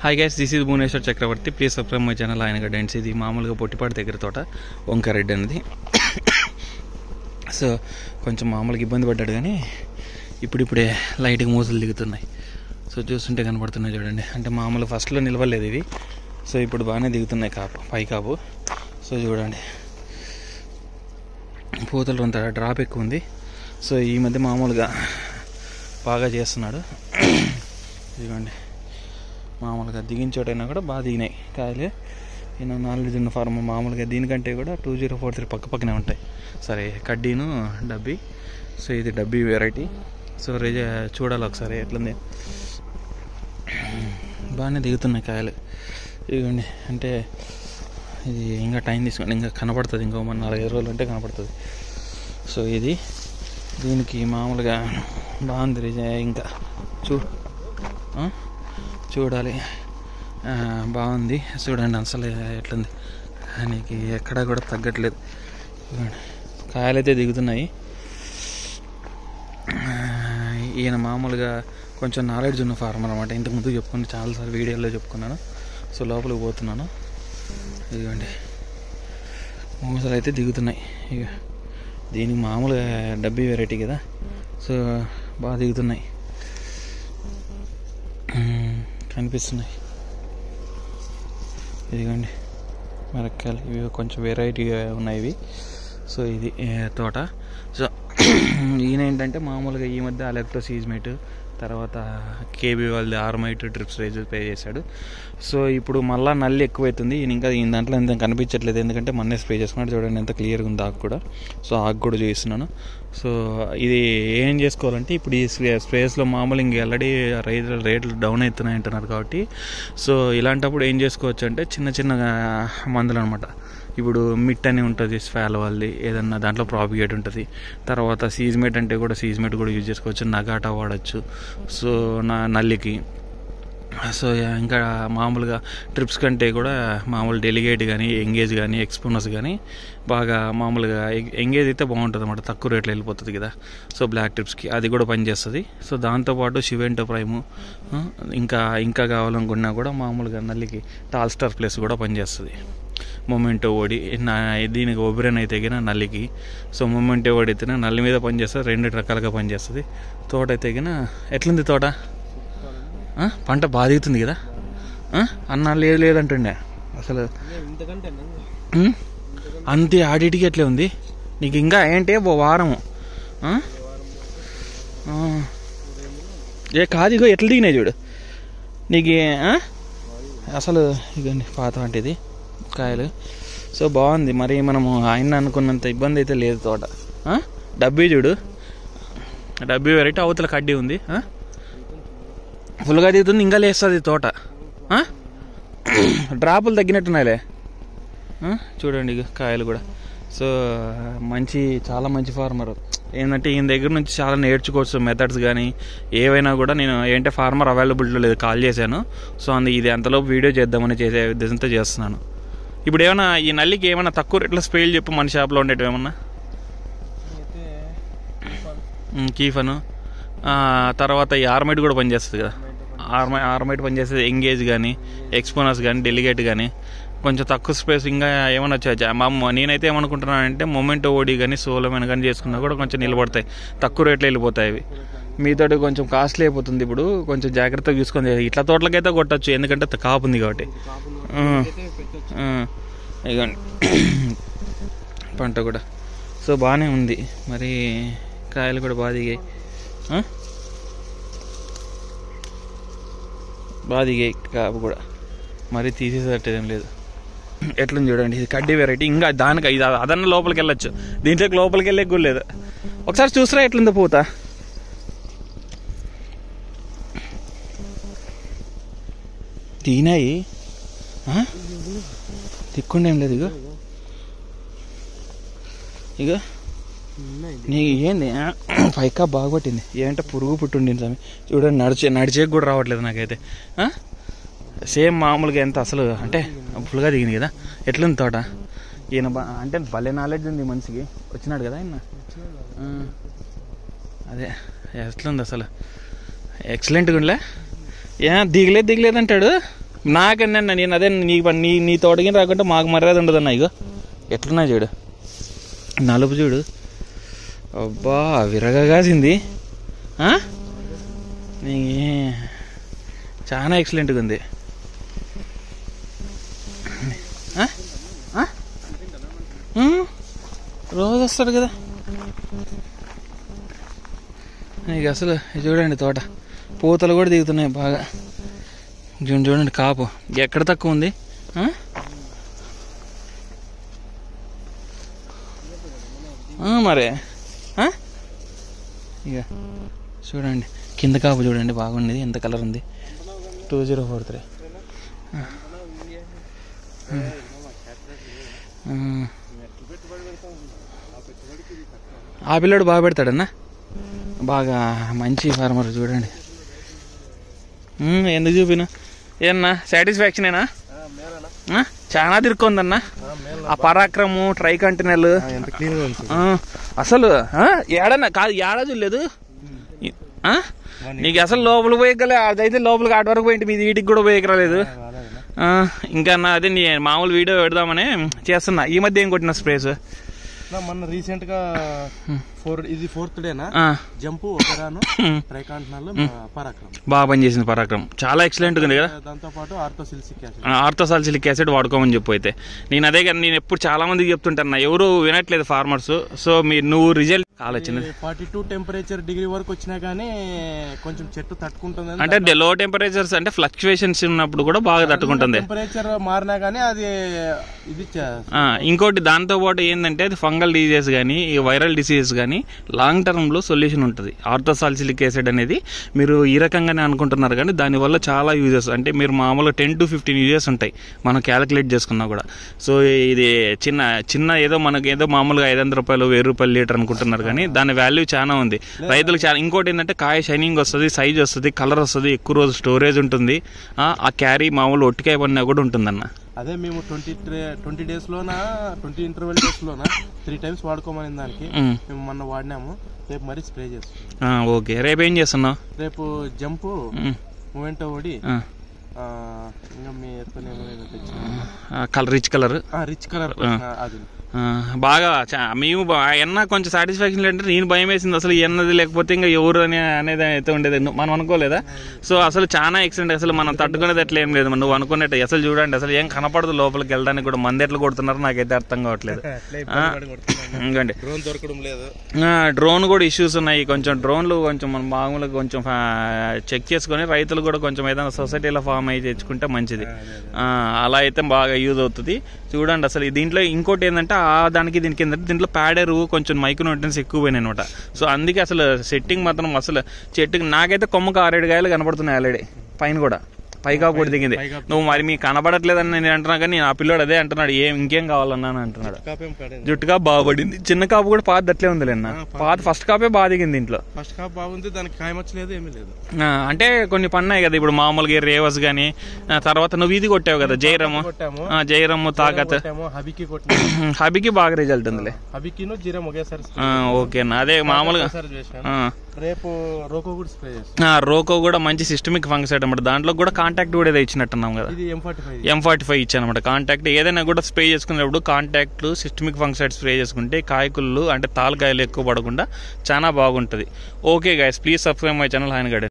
Hi guys, this is Bhuvaneshwar Chakravarthy. Please subscribe my channel ఆయన గడ్డెన్స్. ఇది మామూలుగా పొట్టిపాటి దగ్గర తోట వంకారెడ్డి అనేది. సో కొంచెం మామూలుగా ఇబ్బంది పడ్డాడు, కానీ ఇప్పుడిప్పుడే లైట్గా మూసలు దిగుతున్నాయి. సో చూస్తుంటే కనపడుతున్నాయి చూడండి. అంటే మామూలు ఫస్ట్లో నిలవలేదు ఇవి, సో ఇప్పుడు బాగానే దిగుతున్నాయి పై కాపు. సో చూడండి, పూతలు అంత డ్రాప్ ఎక్కువ ఉంది. సో ఈ మధ్య మామూలుగా బాగా చేస్తున్నాడు. ఇదిగోండి, మామూలుగా దిగిన చోటైనా కూడా బాగా దిగినాయి కాయలు. ఈయన నాలుగు తిన్న ఫార్మ్ మామూలుగా దీనికంటే కూడా 2043 పక్కనే ఉంటాయి. సరే, కడ్డీను డబ్బీ. సో ఇది డబ్బీ వెరైటీ. సో చూడాలి ఒకసారి ఎట్లుంది. బాగానే దిగుతున్నాయి కాయలు. ఇదిగోండి, అంటే ఇది ఇంకా టైం తీసుకోండి, ఇంకా కనపడుతుంది. ఇంకో మన 4-5 రోజులు అంటే కనపడుతుంది. సో ఇది దీనికి మామూలుగా బాగుంది. ఇంకా చూడాలి, బాగుంది. చూడండి అసలు ఎట్లుంది, దానికి ఎక్కడా కూడా తగ్గట్లేదు. కాయలు అయితే దిగుతున్నాయి. ఈయన మామూలుగా కొంచెం నాలెడ్జ్ ఉన్న ఫార్మర్ అనమాట. ఇంతకుముందు చెప్పుకుని చాలాసార్లు వీడియోలో చెప్పుకున్నాను. సో లోపలికి పోతున్నాను. ఇదిగోండి, మూసలు అయితే దిగుతున్నాయి. ఇక దీనికి మామూలుగా డబ్బీ వెరైటీ కదా, సో బాగా దిగుతున్నాయి, కనిపిస్తున్నాయి. ఇదిగోండి మిరపకాయలు, ఇవి కొంచెం వెరైటీగా ఉన్నాయి ఇవి. సో ఇది తోట. సో ఈయన ఏంటంటే మామూలుగా ఈ మధ్య అలెక్ట్రో సీజ్మేట్, తర్వాత కేబీ వాళ్ళది ఆర్మైట్ డ్రిప్స్ రేజ్ పే చేశాడు. సో ఇప్పుడు మళ్ళీ నల్లి ఎక్కువైతుంది. ఈయన దాంట్లో ఎంత కనిపించట్లేదు, ఎందుకంటే మొన్నే స్ప్రే చేసుకున్నాడు. చూడండి ఎంత క్లియర్గా ఉంది ఆకు కూడా. సో ఆకు కూడా చూపిస్తున్నాను. సో ఇది ఏం చేసుకోవాలంటే, ఇప్పుడు ఈ స్ప్రేస్లో మామూలు ఇంక ఆల్రెడీ రేట్లు డౌన్ అవుతున్నాయి అంటున్నారు కాబట్టి, సో ఇలాంటప్పుడు ఏం చేసుకోవచ్చు అంటే చిన్న చిన్న మందులు అనమాట. ఇప్పుడు మిట్ అని ఉంటుంది స్వాల్ వాళ్ళది, ఏదన్నా దాంట్లో ప్రాపిగేట్ ఉంటుంది. తర్వాత సీజ్మేట్ అంటే కూడా సీజ్మేట్ కూడా యూజ్ చేసుకోవచ్చు. నగాటా వాడచ్చు. సో నల్లికి. సో ఇంకా మామూలుగా ట్రిప్స్ కంటే కూడా మామూలు డెలిగేట్ కానీ, ఎంగేజ్ కానీ, ఎక్స్పోనస్ కానీ బాగా మామూలుగా ఎంగేజ్ అయితే బాగుంటుంది అన్నమాట, తక్కువ రేట్లో వెళ్ళిపోతుంది కదా. సో బ్లాక్ ట్రిప్స్కి అది కూడా పనిచేస్తుంది. సో దాంతోపాటు షివెంటో ప్రైము, ఇంకా కావాలనుకున్నా కూడా మామూలుగా నల్లికి టాల్స్టార్ ప్లస్ కూడా పనిచేస్తుంది. మొమెంటో ఓడి దీనికి ఒబ్రెన్ అయితే గిన నల్లికి. సో మొమెంటో ఓడి అయితేనే నల్లి మీద పనిచేస్తుంది, 2 రకాలుగా పనిచేస్తుంది. తోట అయితే గిన ఎట్లుంది తోట? పంట బాగా దిగుతుంది కదా అన్న. లేదంటుండే అసలు అంతే ఆడిటికి ఎట్లే ఉంది నీకు. ఇంకా ఏంటే వారము కాదు. ఇగో ఎట్లా దిగినాయి చూడు నీకు అసలు. ఇగండి పాత అంటే ఇది కాయలు. సో బాగుంది. మరి మనము ఆయన అనుకున్నంత ఇబ్బంది అయితే లేదు తోట. డబ్బీ చూడు, డబ్బీ వెరైటీ. అవతల కడ్డీ ఉంది, ఫుల్గా దిగుతుంది. ఇంకా లేస్తుంది తోట. డ్రాపులు తగ్గినట్టున్నాయిలే. చూడండి ఇక కాయలు కూడా. సో చాలా మంచి ఫార్మర్. ఏంటంటే ఈయన దగ్గర నుంచి చాలా నేర్చుకోవచ్చు మెథడ్స్ కానీ ఏవైనా కూడా. నేను ఏంటంటే ఫార్మర్ అవైలబిలిటీ లేదు, కాల్ చేశాను. సో ఇది అంతలోపు వీడియో చేద్దామని చేసే ఉద్దేశంతో చేస్తున్నాను. ఇప్పుడు ఏమన్నా ఈ నల్లికి ఏమన్నా తక్కువ రేట్లో స్ప్రేలు చెప్పు మన షాప్లో ఉండేటివి ఏమన్నా. కీఫను, తర్వాత ఈ ఆర్మైట్ కూడా పనిచేస్తుంది కదా. ఆర్మైట్ పనిచేస్తుంది. ఎంగేజ్ కానీ, ఎక్స్పోనస్ కానీ, డెలిగేట్ కానీ కొంచెం తక్కువ స్పేస్. ఇంకా ఏమన్నా వచ్చా నేనైతే ఏమనుకుంటున్నానంటే మొమెంటో ఓడి కానీ, సోలోమెన్ కానీ చేసుకున్నా కూడా కొంచెం నిలబడతాయి, తక్కువ రేట్లో వెళ్ళిపోతాయి అవి. మీతోటి కొంచెం కాస్ట్లీ అయిపోతుంది. ఇప్పుడు కొంచెం జాగ్రత్తగా చూసుకొని. ఇట్లా తోటలకైతే కొట్టచ్చు, ఎందుకంటే కాపు ఉంది కాబట్టి. ఇదిగోండి పంట కూడా. సో బాగానే ఉంది. మరి కాయలు కూడా బాగా దిగాయి, కాపు కూడా. మరి తీసేసేటేం లేదు. ఎట్లని చూడండి, ఇది కడ్డీ వెరైటీ. ఇంకా దానికి ఇది అదన్న లోపలికి వెళ్ళొచ్చు, దీంట్లోకి లోపలికి వెళ్ళే కూడా లేదు. ఒకసారి చూసిరా ఎట్లుందో పూత. తినాయి తిక్కుండా ఏం లేదు. ఇక నీకు ఏంది పైకా బాగా పట్టింది. ఏంటంటే పురుగు పుట్టుండింది స్వామి. చూడండి, నడిచేకి కూడా రావట్లేదు నాకైతే. సేమ్ మామూలుగా ఎంత అసలు అంటే ఫుల్గా దిగింది కదా. ఎట్లుంది తోట? ఈయన అంటే భలే నాలెడ్జ్ ఉంది మనిషికి. వచ్చినాడు కదా ఆయన. అదే ఎట్లుంది అసలు, ఎక్సలెంట్గా ఉండలే. దిగలేదు అంటాడు. నాకన్నా నేను అదే నీ తోటకి రాకుంటే మాకు మర్యాద ఉండదు అన్న. ఇగో ఎట్లున్నా చూడు, నలుపు చూడు, అబ్బా విరగగాసింది. చాలా ఎక్సలెంట్గా ఉంది. రోజు వస్తాడు కదా నీకు. అసలు చూడండి తోట పూతలు కూడా దిగుతున్నాయి బాగా. చూడండి కాపు ఎక్కడ తక్కువ ఉంది. మరి ఇక చూడండి కింద కాపు చూడండి బాగుండేది. ఎంత కలర్ ఉంది. 2043. ఆ పిల్లోడు బాగా పెడతాడన్నా, బాగా మంచి ఫార్మర్. చూడండి ఎందుకు చూపిన ఏమన్నా సాటిస్ఫాక్షనేనా? చాలా తిరుక్కుందన్నా ఆ పరాక్రము ట్రై కంటైనర్లు అసలు ఏడన్నా కాదు, ఏడా చూడలేదు నీకు. అసలు లోపలికి పోయగలే, అదైతే లోపలికి ఆట వరకు పోయింది, మీది వీటికి కూడా పోయకరాలేదు. ఇంకా అదే నీ మామూలు వీడియో పెడదామని చేస్తున్నా. ఈ మధ్య ఏం కొట్టిన స్ప్రేస్? మొన్న రీసెంట్ గా ఇది 4th డేనా జంపు బాగా పనిచేసింది. పరాక్రమం చాలా ఎక్సలెంట్ ఉంది కదా. దాంతో పాటు ఆర్థోసాల్సిలిక్ యాసిడ్ వాడుకోమని చెప్పు. అయితే నేను అదే కానీ నేను ఎప్పుడు చాలా మందికి చెప్తుంటాను, ఎవరు వినట్లేదు ఫార్మర్స్. సో నువ్వు రిజల్ట్ చాలా చిన్నది. 42 టెంపరేచర్ డిగ్రీ వరకు వచ్చినా కానీ కొంచెం చెట్టు తట్టుకుంటుంది. అంటే లో టెంపరేచర్స్ అంటే ఫ్లక్చువేషన్స్ ఉన్నప్పుడు కూడా బాగా తట్టుకుంటుంది. టెంపరేచర్ మారినా కానీ అది ఇది. ఇంకోటి దాంతో పాటు ఏంటంటే అది ఫంగల్ డిసీజెస్ కానీ వైరల్ డిసీజెస్ కానీ లాంగ్ టర్మ్ లో సొల్యూషన్ ఉంటుంది. ఆర్థోసాల్సిలిక్ యాసిడ్ అనేది మీరు ఈ రకంగానే అనుకుంటున్నారు కానీ దానివల్ల చాలా యూజెస్, అంటే మీరు మామూలుగా 10 to 15 యూజెస్ ఉంటాయి మనం క్యాలిక్యులేట్ చేసుకున్నా కూడా. సో ఇది చిన్న ఏదో మనకి ఏదో మామూలుగా 500 రూపాయలు 1000 రూపాయలు లీటర్ అనుకుంటున్నారు కానీ దాని వాల్యూ చాలా ఉంది రైతులకు. చాలా ఇంకోటి ఏంటంటే కాయ షైనింగ్ వస్తుంది, సైజ్ వస్తుంది, కలర్ వస్తుంది, ఎక్కువ రోజు స్టోరేజ్ ఉంటుంది. ఆ క్యారీ మామూలు ఒట్టికాయ పడినా కూడా ఉంటుందన్న. అదే మేము 20 డేస్ లోన 20 ఇంటర్వెల్ డేస్ లోన 3 times వాడుకోమని దానికి మేము మొన్న వాడినాము. రేపు మరీ స్ప్రే చేస్తాం. ఓకే, రేపు ఏం చేస్తున్నావు? రేపు జంపు మూమెంటో ఓడి ఇంకా మీ రిచ్ కలర్ అది బాగా మేము ఎన్న కొంచెం సాటిస్ఫాక్షన్ అంటే నేను భయం వేసింది అసలు ఎన్నది లేకపోతే ఇంకా ఎవరు అనేది అయితే ఉండేది. మనం అనుకోలేదా? సో అసలు చాలా ఎక్సలెంట్. అసలు మనం తట్టుకునేది ఎట్లా ఏం లేదు. నువ్వు అనుకునేట్టు అసలు చూడండి అసలు ఏం కనపడదు లోపలికి వెళ్ళడానికి కూడా. మంది ఎట్లా కొడుతున్నారు నాకైతే అర్థం కావట్లేదు. ఇంకండి డ్రోన్ కూడా ఇష్యూస్ ఉన్నాయి. కొంచెం డ్రోన్లు కొంచెం మనం మామూలుగా కొంచెం చెక్ చేసుకుని రైతులు కూడా కొంచెం ఏదైనా సొసైటీలో ఫామ్ అయ్యి తెచ్చుకుంటే మంచిది. అలా అయితే బాగా యూజ్ అవుతుంది. చూడండి అసలు దీంట్లో ఇంకోటి ఏంటంటే దానికి దీనికి ఏంటంటే దీంట్లో ప్యాడర్ కొంచెం మైక్రో న్యూట్రియన్స్ ఎక్కువ పోయినాయి అనమాట. సో అందుకే అసలు సెట్టింగ్ మాత్రం అసలు చెట్టుకి నాకైతే కొమ్మకు 6-7 కాయలు కనపడుతున్నాయి ఆల్రెడీ. పైన కూడా పైగా కూడా దిగింది. నువ్వు మరి మీకు కనబడట్లేదని నేను అంటున్నా కానీ ఆ పిల్లోడు అదే అంటున్నాడు, ఇంకేం కావాలన్నా అని అంటున్నాడు. జుట్టుగా బాగుపడింది. చిన్న కాపు కూడా పాత అట్లే ఉంది లేన్న. పాత ఫస్ట్ కాపే బాగా దిగింది దీంట్లో. ఫస్ట్ కాపు బాగుంది, దానికి కాయమచ్చలేదు ఏమీ లేదు. అంటే కొన్ని పన్నాయి కదా ఇప్పుడు మామూలుగా రేవస్ గానీ, తర్వాత నువ్వు ఇది కొట్టావు కదా జయరమ్ము తాకత్ హబీకి బాగా రిజల్ట్ ఉందిలే. ఓకేనా, అదే మామూలుగా రేపు రోకో కూడా మంచి సిస్టమిక్ ఫంగసైడ్ అనమాట. దాంట్లో కూడా కాంటాక్ట్ కూడా ఏదో ఇచ్చినట్టున్నాం కదా, M45 ఇచ్చానమాట. కాంటాక్ట్ ఏదైనా కూడా స్ప్రే చేసుకునేటప్పుడు కాంటాక్ట్ సిస్టమిక్ ఫంగసైడ్ స్ప్రే చేసుకుంటే కాయకుళ్ళు అంటే తాలకాయలు ఎక్కువ పడకుండా చాలా బాగుంటుంది. Okay guys, please subscribe my channel హాయన్ గైడ్.